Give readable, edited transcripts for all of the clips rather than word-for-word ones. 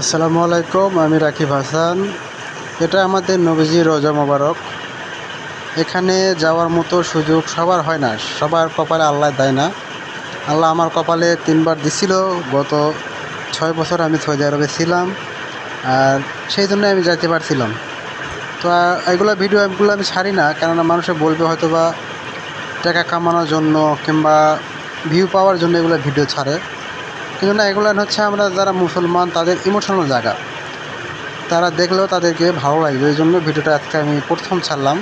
আসসালামু আলাইকুম, আমি রাকিব হাসান। এটা আমাদের নবীজি রোজা মোবারক। এখানে যাওয়ার মতো সুযোগ সবার হয় না, সবার কপালে আল্লাহ দেয় না। আল্লাহ আমার কপালে 3বার দিছিল। গত 6 বছর আমি সৌদি আরবে ছিলাম, আর সেই জন্য আমি যাইতে পারছিলাম। তো এগুলো ভিডিওগুলো আমি ছাড়ি না, কেননা মানুষে বলবে হয়তো বা টাকা কামানোর জন্য কিংবা ভিউ পাওয়ার জন্য এগুলো ভিডিও ছাড়ে, কিন্তু না, এগুলো হচ্ছে আমরা যারা মুসলমান তাদের ইমোশনাল জায়গা, তারা দেখলেও তাদেরকে ভালো লাগবে। এই জন্য ভিডিওটা আজকে আমি প্রথম ছাড়লাম।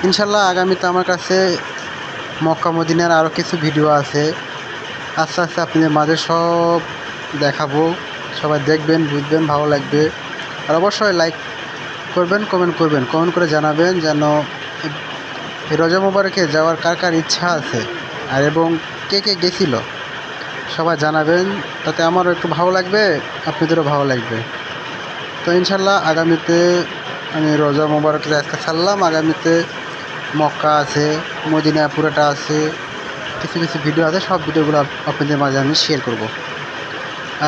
ইনশাল্লাহ আগামীতে আমার কাছে মক্কা মদিনার আরও কিছু ভিডিও আছে, আস্তে আস্তে আপনাদের মাঝে সব দেখাবো। সবাই দেখবেন, বুঝবেন, ভালো লাগবে। আর অবশ্যই লাইক করবেন, কমেন্ট করে জানাবেন যেন এই রোজা মোবারকে যাওয়ার কার কার ইচ্ছা আছে, আর এবং কে কে গেছিল সবাই জানাবেন। তাতে আমারও একটু ভালো লাগবে, আপনাদেরও ভালো লাগবে। তো ইনশাল্লাহ আগামীতে আমি রোজা মোবারক আজকে ছাড়লাম, আগামীতে মক্কা আছে, মদিনা পুরোটা আছে, কিছু কিছু ভিডিও আছে, সব ভিডিওগুলো আপনাদের মাঝে আমি শেয়ার করব।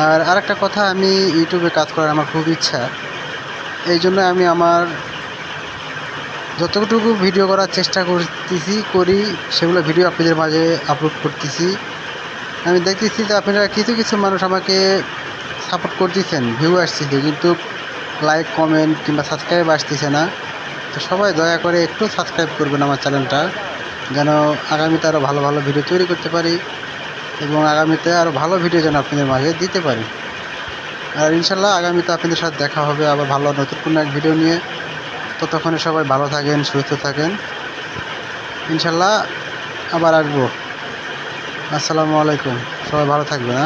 আর আরেকটা কথা, আমি ইউটিউবে কাজ করার আমার খুব ইচ্ছা। এই জন্য আমি আমার যতটুকু ভিডিও করার চেষ্টা করি সেগুলো ভিডিও আপনাদের মাঝে আপলোড করতেছি। আমি দেখতেছি যে আপনারা কিছু কিছু মানুষ আমাকে সাপোর্ট করতেছেন, ভিউ আসতেছে, কিন্তু লাইক কমেন্ট কিংবা সাবস্ক্রাইব আসতেছে না। তো সবাই দয়া করে একটু সাবস্ক্রাইব করবেন আমার চ্যানেলটা, যেন আগামীতে আরও ভালো ভালো ভিডিও তৈরি করতে পারি এবং আগামীতে আরও ভালো ভিডিও যেন আপনাদের মাঝে দিতে পারি। আর ইনশাল্লাহ আগামীতে আপনাদের সাথে দেখা হবে আবার ভালো নতুন কোনো এক ভিডিও নিয়ে। ততক্ষণে সবাই ভালো থাকেন, সুস্থ থাকেন। ইনশাল্লাহ আবার আসবো। আসসালামু আলাইকুম, সবাই ভালো থাকবেন।